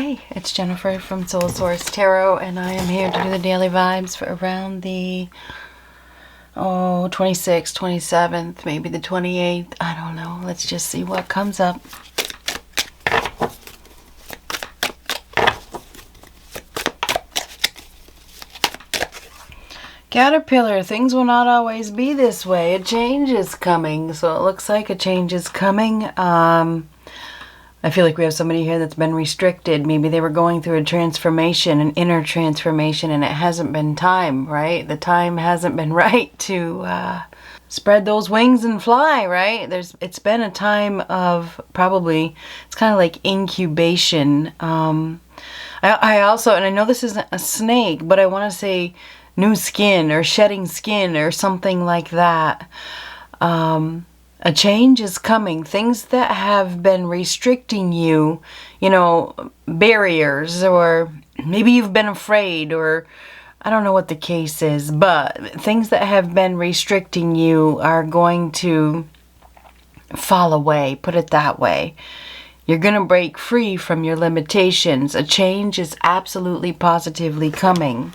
Hey, it's Jennifer from Soul Source Tarot, and I am here to do the daily vibes for around the 26th, 27th, maybe the 28th. I don't know. Let's just see what comes up. Caterpillar, things will not always be this way. A change is coming. So it looks like a change is coming. I feel like we have somebody here that's been restricted. Maybe they were going through a transformation, an inner transformation, and it hasn't been time, right? The time hasn't been right to spread those wings and fly, right? It's been a time of probably, it's kind of like incubation. I also, and I know this isn't a snake, but I want to say new skin or shedding skin or something like that. A change is coming. Things that have been restricting you, you know, barriers, or maybe you've been afraid, or I don't know what the case is, but things that have been restricting you are going to fall away, put it that way. You're going to break free from your limitations. A change is absolutely positively coming.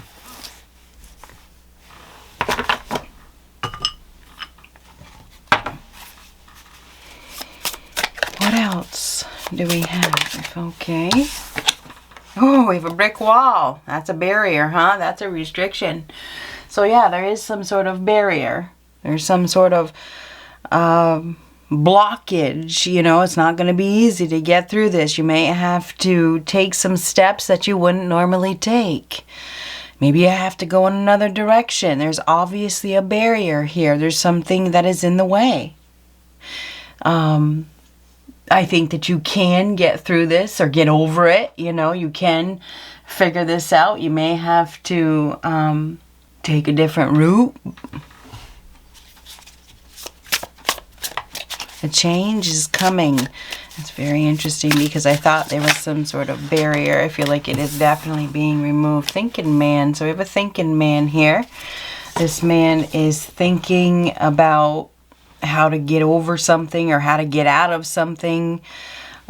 What else do we have? Okay. Oh, we have a brick wall. That's a barrier, huh? That's a restriction. So yeah, there is some sort of barrier. There's some sort of blockage. You know, it's not going to be easy to get through this. You may have to take some steps that you wouldn't normally take. Maybe you have to go in another direction. There's obviously a barrier here. There's something that is in the way. I think that you can get through this or get over it. You know, you can figure this out. You may have to take a different route. A change is coming. It's very interesting because I thought there was some sort of barrier. I feel like it is definitely being removed. Thinking man. So we have a thinking man here. This man is thinking about how to get over something or how to get out of something.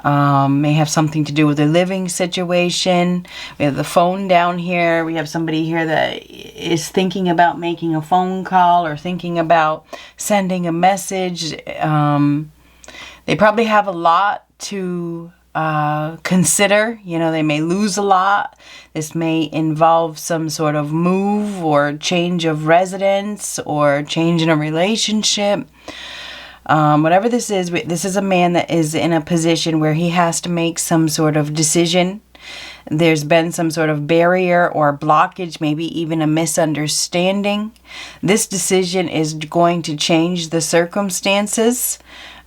May have something to do with a living situation. We have the phone down here. We have somebody here that is thinking about making a phone call or thinking about sending a message. They probably have a lot to consider. You know, they may lose a lot. This may involve some sort of move or change of residence or change in a relationship. Whatever this is a man that is in a position where he has to make some sort of decision. There's been some sort of barrier or blockage, maybe even a misunderstanding. This decision is going to change the circumstances.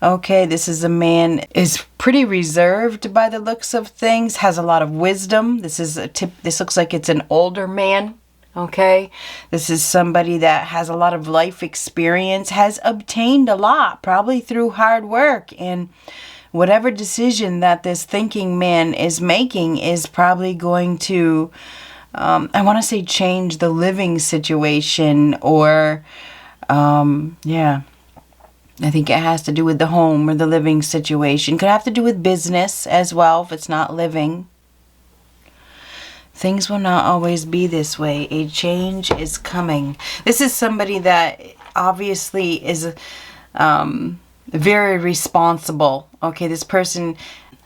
Okay, this is a man is pretty reserved by the looks of things, has a lot of wisdom. This looks like it's an older man. Okay, this is somebody that has a lot of life experience, has obtained a lot, probably through hard work, and whatever decision that this thinking man is making is probably going to, I want to say, change the living situation, or, yeah. I think it has to do with the home or the living situation. Could have to do with business as well if it's not living. Things will not always be this way. A change is coming. This is somebody that obviously is very responsible. Okay, this person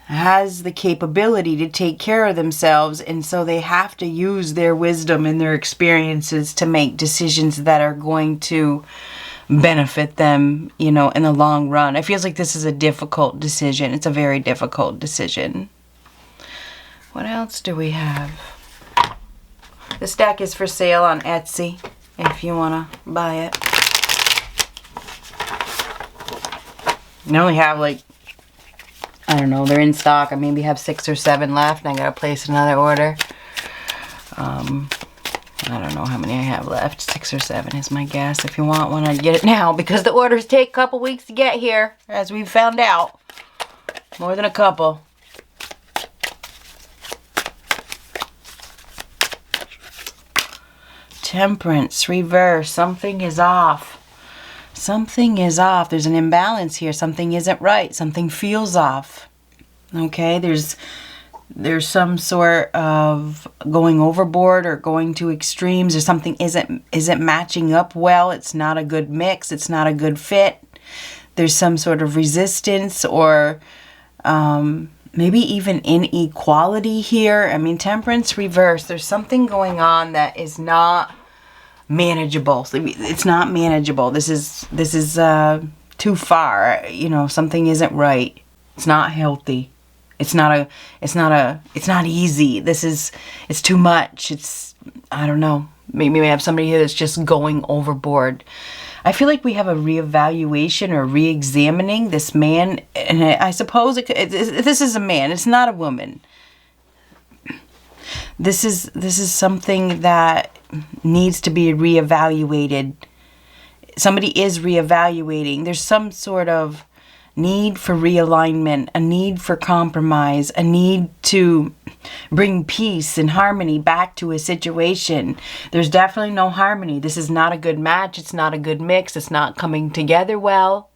has the capability to take care of themselves, and so they have to use their wisdom and their experiences to make decisions that are going to benefit them, you know, in the long run. It feels like this is a difficult decision. It's a very difficult decision. What else do we have? This deck is for sale on Etsy if you want to buy it. I only have like, I don't know, they're in stock. I maybe have 6 or 7 left, and I gotta place another order. I don't know how many I have left. 6 or 7 is my guess. If you want one, I'd get it now because the orders take a couple weeks to get here, as we've found out. More than a couple. Temperance, reverse. Something is off. Something is off. There's an imbalance here. Something isn't right. Something feels off. Okay, there's There's some sort of going overboard or going to extremes, or something isn't matching up well. It's not a good mix. It's not a good fit. There's some sort of resistance, or maybe even inequality here. I mean, Temperance reverse. There's something going on that is not manageable. It's not manageable. This is too far. You know, something isn't right. It's not healthy. It's not easy. It's too much. I don't know. Maybe we have somebody here that's just going overboard. I feel like we have a reevaluation or re-examining this man. And I suppose this is a man. It's not a woman. This is something that needs to be reevaluated. Somebody is reevaluating. There's some sort of need for realignment, a need for compromise, a need to bring peace and harmony back to a situation. There's definitely no harmony. This is not a good match. It's not a good mix. It's not coming together well.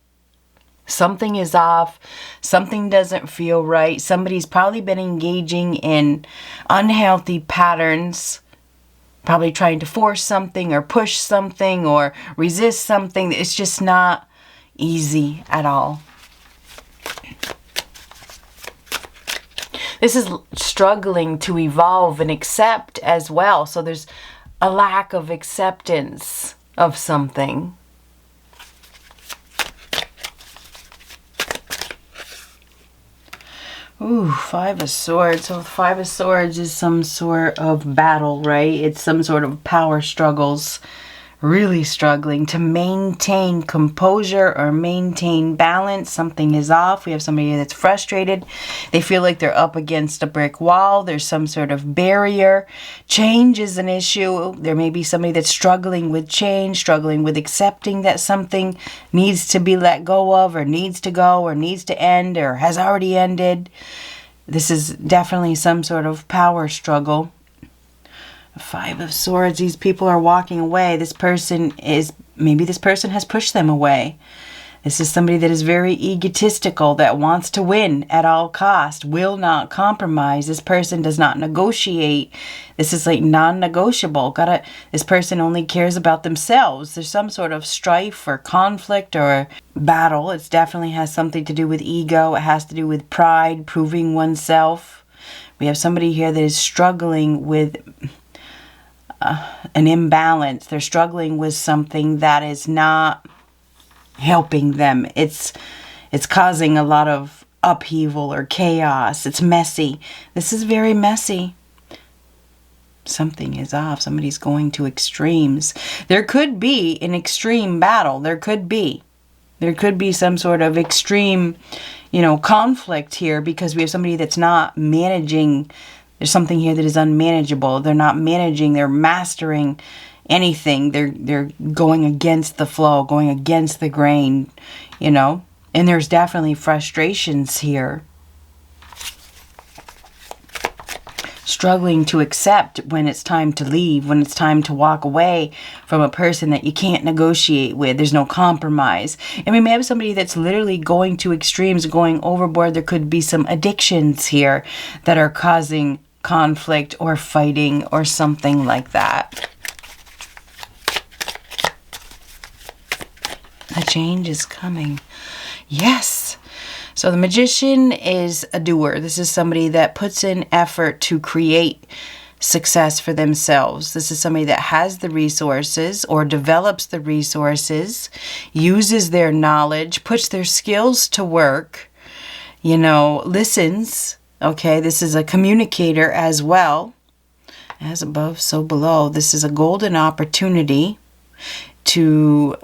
Something is off. Something doesn't feel right. Somebody's probably been engaging in unhealthy patterns, probably trying to force something or push something or resist something. It's just not easy at all. This is struggling to evolve and accept as well. So there's a lack of acceptance of something. Ooh, Five of Swords. So Five of Swords is some sort of battle, right? It's some sort of power struggles. Really struggling to maintain composure or maintain balance. Something is off. We have somebody that's frustrated. They feel like they're up against a brick wall. There's some sort of barrier. Change is an issue. There may be somebody that's struggling with change, struggling with accepting that something needs to be let go of, or needs to go, or needs to end, or has already ended. This is definitely some sort of power struggle. Five of Swords, these people are walking away. Maybe this person has pushed them away. This is somebody that is very egotistical, that wants to win at all cost, will not compromise. This person does not negotiate. This is like non-negotiable. This person only cares about themselves. There's some sort of strife or conflict or battle. It definitely has something to do with ego. It has to do with pride, proving oneself. We have somebody here that is struggling with an imbalance. They're struggling with something that is not helping them. It's causing a lot of upheaval or chaos. It's messy. This is very messy. Something is off. Somebody's going to extremes. There could be an extreme battle. There could be some sort of extreme, conflict here, because we have somebody that's not managing. There's something here that is unmanageable. They're not managing. They're mastering anything. They're going against the flow, going against the grain, And there's definitely frustrations here. Struggling to accept when it's time to leave, when it's time to walk away from a person that you can't negotiate with. There's no compromise. And we may have somebody that's literally going to extremes, going overboard. There could be some addictions here that are causing conflict or fighting or something like that. A change is coming. Yes. So the Magician is a doer. This is somebody that puts in effort to create success for themselves. This is somebody that has the resources or develops the resources, uses their knowledge, puts their skills to work, listens. Okay, this is a communicator as well. As above, so below. This is a golden opportunity to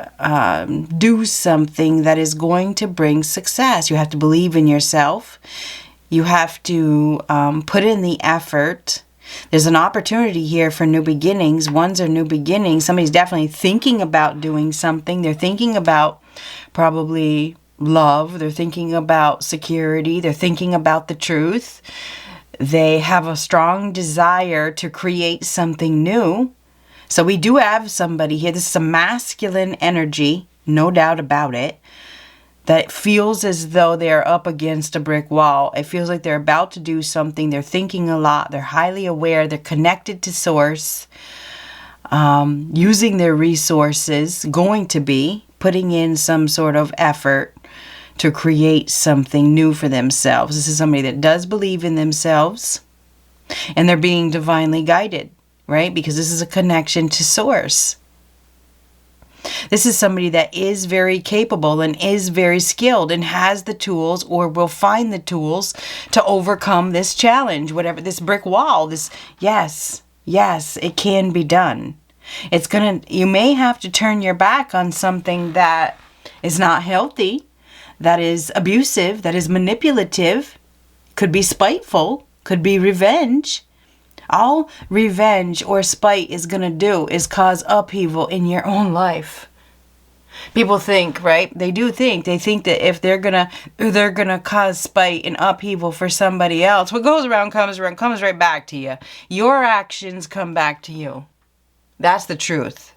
do something that is going to bring success. You have to believe in yourself. You have to put in the effort. There's an opportunity here for new beginnings. Ones are new beginnings. Somebody's definitely thinking about doing something. They're thinking about probably love. They're thinking about security. They're thinking about the truth. They have a strong desire to create something new. So we do have somebody here. This is a masculine energy, no doubt about it. that feels as though they're up against a brick wall. It feels like they're about to do something. They're thinking a lot. They're highly aware. They're connected to source, using their resources, going to be putting in some sort of effort to create something new for themselves. This is somebody that does believe in themselves, and they're being divinely guided, right? Because this is a connection to source. This is somebody that is very capable and is very skilled and has the tools, or will find the tools, to overcome this challenge, whatever, this brick wall, this, yes, it can be done. You may have to turn your back on something that is not healthy, that is abusive, that is manipulative, could be spiteful, could be revenge. All revenge or spite is going to do is cause upheaval in your own life. People think, right? They think that if they're gonna cause spite and upheaval for somebody else, what goes around comes right back to you. Your actions come back to you. That's the truth.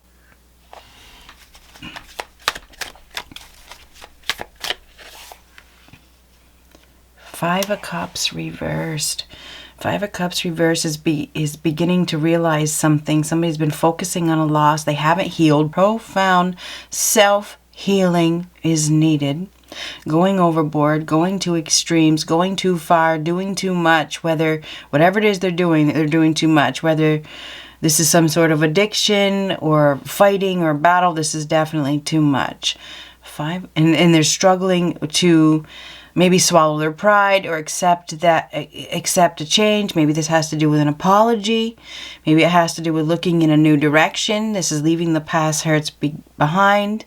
Five of Cups reversed. Five of Cups reversed is beginning to realize something. Somebody's been focusing on a loss. They haven't healed. Profound self-healing is needed. Going overboard, going to extremes, going too far, doing too much, whatever it is they're doing too much. Whether this is some sort of addiction or fighting or battle, this is definitely too much. And they're struggling to maybe swallow their pride or accept a change. Maybe this has to do with an apology. Maybe it has to do with looking in a new direction. This is leaving the past hurts behind,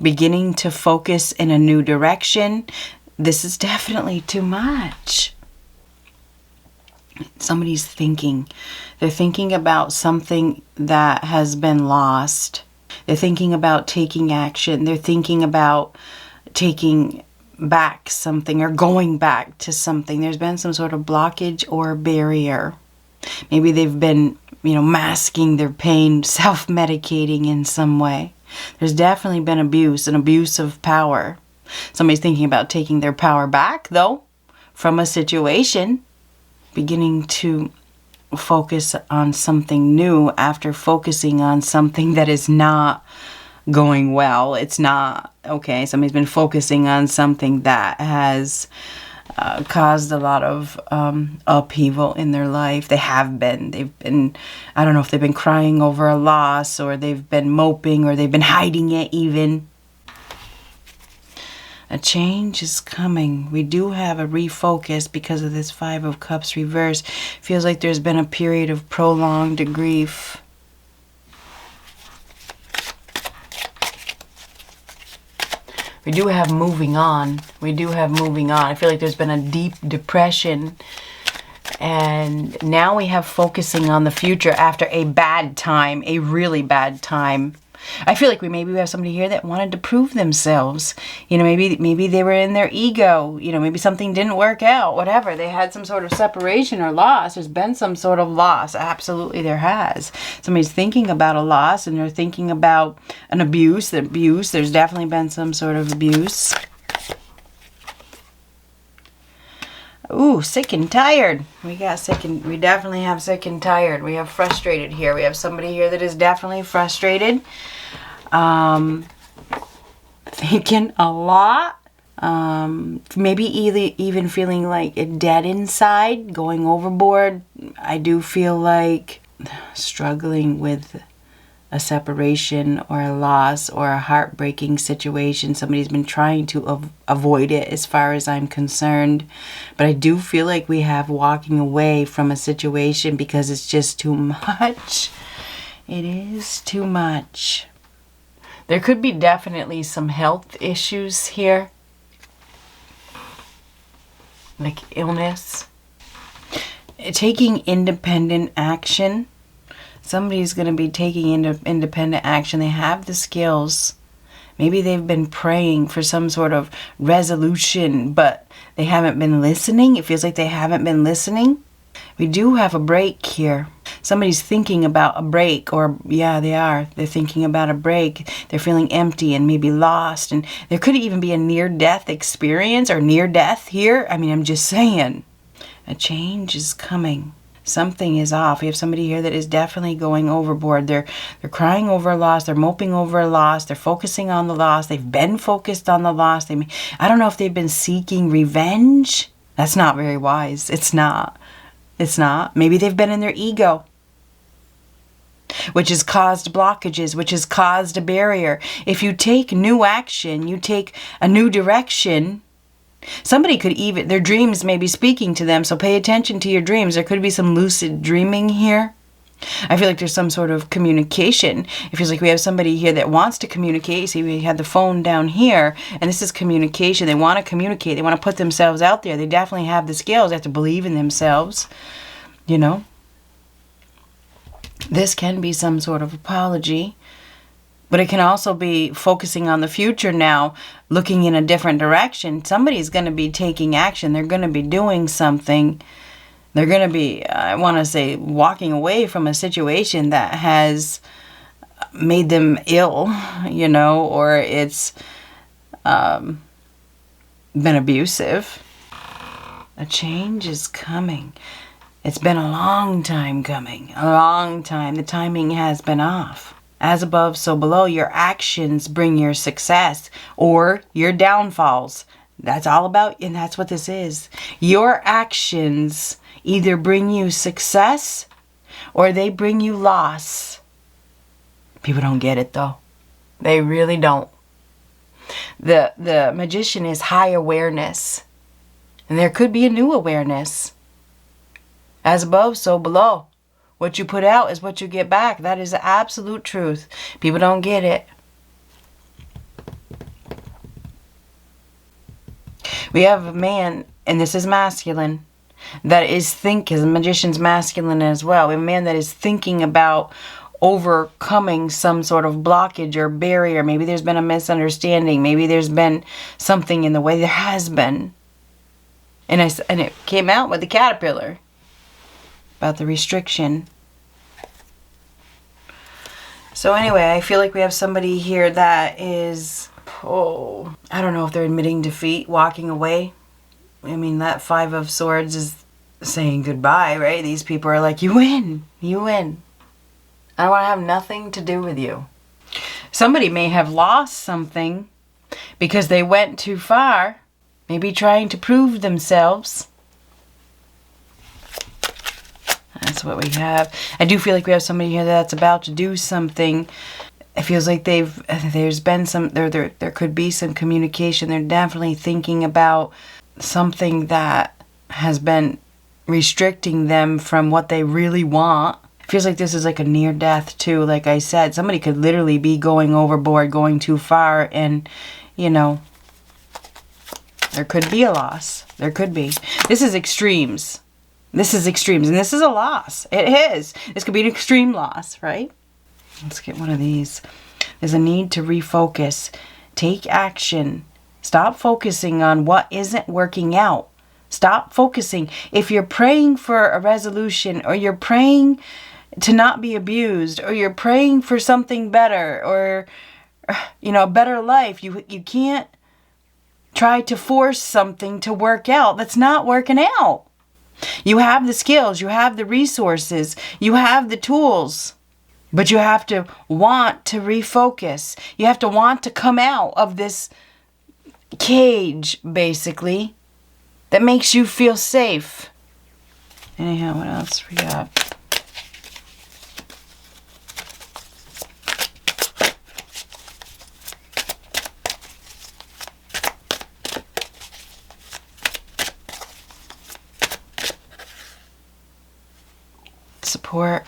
beginning to focus in a new direction. This is definitely too much. Somebody's thinking. They're thinking about something that has been lost. They're thinking about taking action. They're thinking about taking back something or going back to something. There's been some sort of blockage or barrier. Maybe they've been, masking their pain, self-medicating in some way. There's definitely been an abuse of power. Somebody's thinking about taking their power back, though, from a situation, beginning to focus on something new after focusing on something that is not going well. It's not okay. Somebody's been focusing on something that has caused a lot of upheaval in their life. They've been, I don't know if they've been crying over a loss, or they've been moping, or they've been hiding it even. A change is coming. We do have a refocus because of this Five of Cups reverse. Feels like there's been a period of prolonged grief. We do have moving on. I feel like there's been a deep depression. And now we have focusing on the future after a bad time, a really bad time. I feel like we have somebody here that wanted to prove themselves. Maybe they were in their ego. Maybe something didn't work out, whatever. They had some sort of separation or loss. There's been some sort of loss. Absolutely there has. Somebody's thinking about a loss, and they're thinking about an abuse. There's definitely been some sort of abuse. Ooh, sick and tired. We definitely have sick and tired. We have frustrated here. We have somebody here that is definitely frustrated. Thinking a lot. Maybe even feeling like dead inside, going overboard. I do feel like struggling with a separation or a loss or a heartbreaking situation. Somebody's been trying to avoid it as far as I'm concerned. But I do feel like we have walking away from a situation because it's just too much. It is too much. There could be definitely some health issues here, like illness. Taking independent action. Somebody's going to be taking independent action. They have the skills. Maybe they've been praying for some sort of resolution, but they haven't been listening. It feels like they haven't been listening. We do have a break here. Somebody's thinking about a break, or yeah, they are. They're thinking about a break. They're feeling empty and maybe lost. And there could even be a near-death experience or near-death here. I mean, I'm just saying. A change is coming. Something is off. We have somebody here that is definitely going overboard. They're crying over a loss. They're moping over a loss. They're focusing on the loss. They've been focused on the loss. I don't know if they've been seeking revenge. That's not very wise. It's not. It's not. Maybe they've been in their ego, which has caused blockages, which has caused a barrier. If you take new action, you take a new direction. Somebody could even, their dreams may be speaking to them, so pay attention to your dreams. There could be some lucid dreaming here. I feel like there's some sort of communication. It feels like we have somebody here that wants to communicate. See, we had the phone down here, and this is communication. They want to communicate. They want to put themselves out there. They definitely have the skills. They have to believe in themselves, you know. This can be some sort of apology. But it can also be focusing on the future now, looking in a different direction. Somebody's going to be taking action. They're going to be doing something. They're going to be, I want to say, walking away from a situation that has made them ill, you know, or it's been abusive. A change is coming. It's been a long time coming. A long time. The timing has been off. As above, so below. Your actions bring your success or your downfalls. That's all about, and that's what this is. Your actions either bring you success or they bring you loss. People don't get it though. They really don't. The magician is high awareness. And there could be a new awareness. As above, so below. What you put out is what you get back. That is the absolute truth. People don't get it. We have a man, and this is masculine, that is thinking, the magician's masculine as well. We have a man that is thinking about overcoming some sort of blockage or barrier. Maybe there's been a misunderstanding. Maybe there's been something in the way. There has been. And it came out with the caterpillar. About the restriction. So anyway, I feel like we have somebody here that is, I don't know if they're admitting defeat, walking away. I mean, that Five of Swords is saying goodbye, right? These people are like, you win, you win. I don't want to have nothing to do with you. Somebody may have lost something because they went too far, maybe trying to prove themselves. That's what we have. I do feel like we have somebody here that's about to do something. It feels like there's been some, there could be some communication. They're definitely thinking about something that has been restricting them from what they really want. It feels like this is like a near death too. Like I said, somebody could literally be going overboard, going too far, and, you know, there could be a loss. There could be. This is extremes. This is extremes, and this is a loss. It is. This could be an extreme loss, right? Let's get one of these. There's a need to refocus. Take action. Stop focusing on what isn't working out. Stop focusing. If you're praying for a resolution, or you're praying to not be abused, or you're praying for something better, or, you know, a better life, you can't try to force something to work out that's not working out. You have the skills, you have the resources, you have the tools, but you have to want to refocus. You have to want to come out of this cage, basically, that makes you feel safe. Anyhow, what else we got? Support.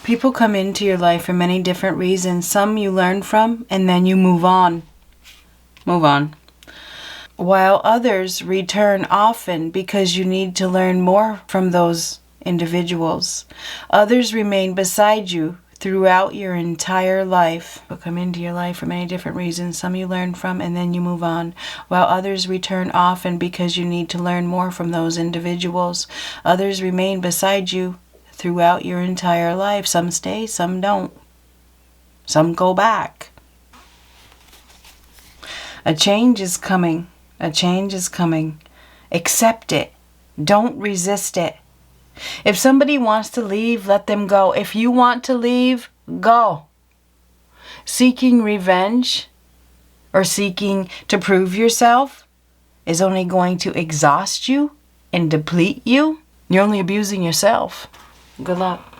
People come into your life for many different reasons. Some you learn from, and then you move on. Move on. While others return often because you need to learn more from those individuals. Others remain beside you throughout your entire life. People come into your life for many different reasons. Some you learn from, and then you move on. While others return often because you need to learn more from those individuals. Others remain beside you throughout your entire life. Some stay, some don't. Some go back. A change is coming. A change is coming. Accept it. Don't resist it. If somebody wants to leave, let them go. If you want to leave, go. Seeking revenge or seeking to prove yourself is only going to exhaust you and deplete you. You're only abusing yourself. Good luck.